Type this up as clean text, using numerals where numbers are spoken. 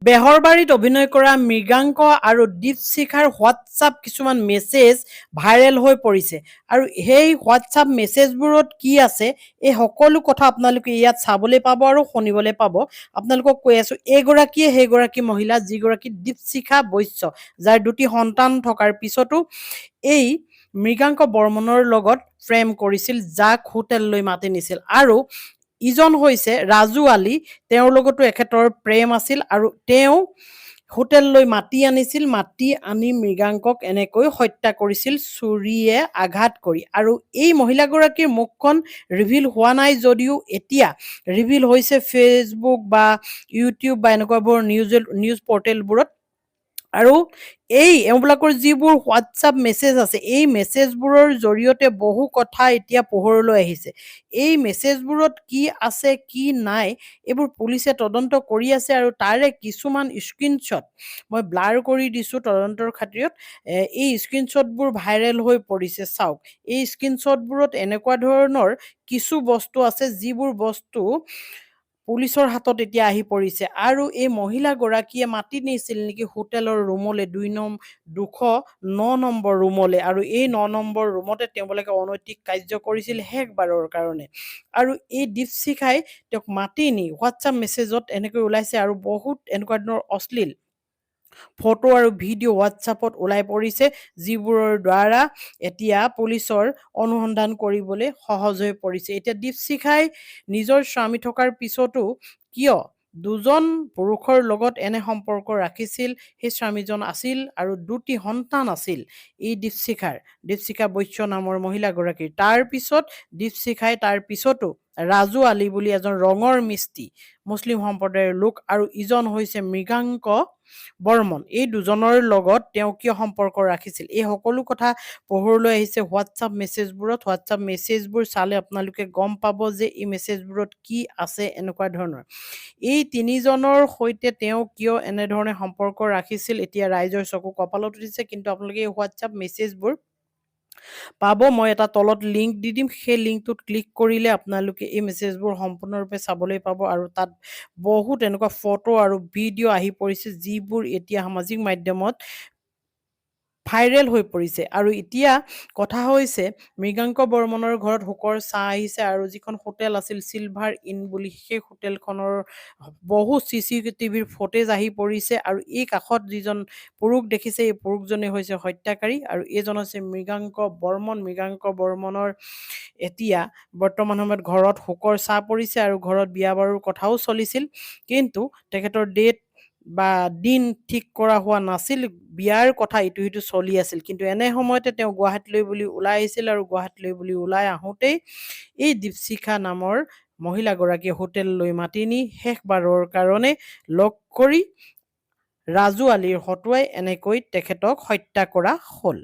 বেহৰবাৰীত অভিনয় কৰা মৃগাংক আৰু দীপশিখাৰ হোৱাটছআপ কিছুমান মেছেজ ভাইৰেল হৈ পৰিছে আৰু সেই হোৱাটছআপ মেছেজবোৰত কি আছে এই সকলো কথা আপোনালোকে ইয়াত চাবলৈ পাব আৰু শুনিবলৈ পাব। আপোনালোকক কৈ আছো, এইগৰাকীয়ে সেইগৰাকী মহিলা যিগৰাকী দীপশিখা বৈশ্য, যাৰ দুটি সন্তান থকাৰ পিছতো এই মৃগাংক বৰ্মনৰ লগত প্ৰেম কৰিছিল, যাক হোটেললৈ মাতি নিছিল। আৰু ইজন হৈছে ৰাজু আলী, তেওঁৰ লগতো এখেতৰ প্ৰেম আছিল আৰু তেওঁ হোটেললৈ মাতি আনিছিল, মাতি আনি মৃগাংকক এনেকৈ হত্যা কৰিছিল ছুৰীয়ে আঘাত কৰি। আৰু এই মহিলাগৰাকীৰ মুখখন ৰিভিল হোৱা নাই যদিও এতিয়া ৰিভিল হৈছে ফেচবুক বা ইউটিউব বা এনেকুৱাবোৰ নিউজ পৰ্টেলবোৰত। আৰু এওঁবিলাকৰ যিবোৰ হোৱাটছআপ মেছেজ আছে, এই মেছেজবোৰৰ জৰিয়তে বহু কথা এতিয়া পোহৰলৈ আহিছে। এই মেছেজবোৰত কি আছে কি নাই এইবোৰ পুলিচে তদন্ত কৰি আছে আৰু তাৰে কিছুমান স্ক্ৰীনশ্বট মই ব্লাৰ কৰি দিছোঁ তদন্তৰ খাতিৰত। এই স্ক্ৰীনশ্বটবোৰ ভাইৰেল হৈ পৰিছে। চাওক, এই স্ক্ৰীনশ্বটবোৰত এনেকুৱা ধৰণৰ কিছু বস্তু আছে যিবোৰ বস্তু পুলিচৰ হাতত এতিয়া আহি পৰিছে। আৰু এই মহিলাগৰাকীয়ে মাতি নিছিল নেকি হোটেলৰ ৰুমলৈ, 209 নম্বৰ ৰুমলৈ, আৰু এই 9 নম্বৰ ৰুমতে তেওঁবিলাকে অনৈতিক কাৰ্য কৰিছিল শেষবাৰৰ কাৰণে। আৰু এই দীপশিখাই তেওঁক মাতি নি হোৱাটছআপ মেছেজত এনেকৈ ওলাইছে আৰু বহুত এনেকুৱা ধৰণৰ অশ্লীল ফটো আৰু ভিডিঅ' হোৱাটছআপত ওলাই পৰিছে, যিবোৰৰ দ্বাৰা এতিয়া পুলিচৰ অনুসন্ধান কৰিবলৈ সহজ হৈ পৰিছে। এতিয়া দীপশিখাই নিজৰ স্বামী থকাৰ পিছতো কিয় দুজন পুৰুষৰ লগত এনে সম্পৰ্ক ৰাখিছিল, সেই স্বামীজন আছিল আৰু দুটি সন্তান আছিল এই দীপশিখা বৈশ্য নামৰ মহিলাগৰাকীৰ। তাৰ পিছত দীপশিখাই তাৰ পিছতো ৰাজু আলী বুলি এজন ৰঙৰ মিস্ত্ৰী মুছলিম সম্প্ৰদায়ৰ লোক আৰু ইজন হৈছে মৃগাংক বৰ্মন, এই দুজনৰ লগত তেওঁ কিয় সম্পৰ্ক ৰাখিছিল, এই সকলো কথা পোহৰলৈ আহিছে হোৱাটছআপ মেছেজবোৰত। হোৱাটছআপ মেছেজবোৰ চালে আপোনালোকে গম পাব যে এই মেছেজবোৰত কি আছে এনেকুৱা ধৰণৰ। এই তিনিজনৰ সৈতে তেওঁ কিয় এনেধৰণে সম্পৰ্ক ৰাখিছিল এতিয়া ৰাইজৰ চকু কপালত উঠিছে। কিন্তু আপোনালোকে এই হোৱাটছআপ মেছেজবোৰ পাব, মই এটা তলত লিংক দি দিম, সেই লিংকটোত ক্লিক কৰিলে আপোনালোকে এই মেছেজবোৰ সম্পূৰ্ণৰূপে চাবলৈ পাব। আৰু তাত বহুত এনেকুৱা ফটো আৰু ভিডিঅ' আহি পৰিছে যিবোৰ এতিয়া সামাজিক মাধ্যমত ভাইৰেল হৈ পৰিছে। আৰু এতিয়া কথা হৈছে, মৃগাংক বৰ্মনৰ ঘৰত শোকৰ চাহ আহিছে আৰু যিখন হোটেল আছিল চিলভাৰ ইন বুলি, সেই হোটেলখনৰ বহু CCTVৰ ফুটেজ আহি পৰিছে। আৰু এই কাষত যিজন পুৰুষ দেখিছে, এই পুৰুষজনে হৈছে হত্যাকাৰী আৰু এইজন হৈছে মৃগাংক বৰ্মন। মৃগাংক বৰ্মনৰ এতিয়া বৰ্তমান সময়ত ঘৰত শোকৰ চাহ পৰিছে আৰু ঘৰত বিয়া বাৰুৰ কথাও চলিছিল, কিন্তু তেখেতৰ ডেট বা দিন ঠিক কৰা হোৱা নাছিল, বিয়াৰ কথা ইটো সিটো চলি আছিল। কিন্তু এনে সময়তে তেওঁ গুৱাহাটীলৈ বুলি ওলাই আহিছিল আৰু গুৱাহাটীলৈ বুলি ওলাই আহোঁতেই এই দীপশিখা নামৰ মহিলাগৰাকীয়ে হোটেললৈ মাতি নি শেষবাৰৰ কাৰণে লগ কৰি ৰাজু আলীৰ হতুৱাই এনেকৈ তেখেতক হত্যা কৰা হ'ল।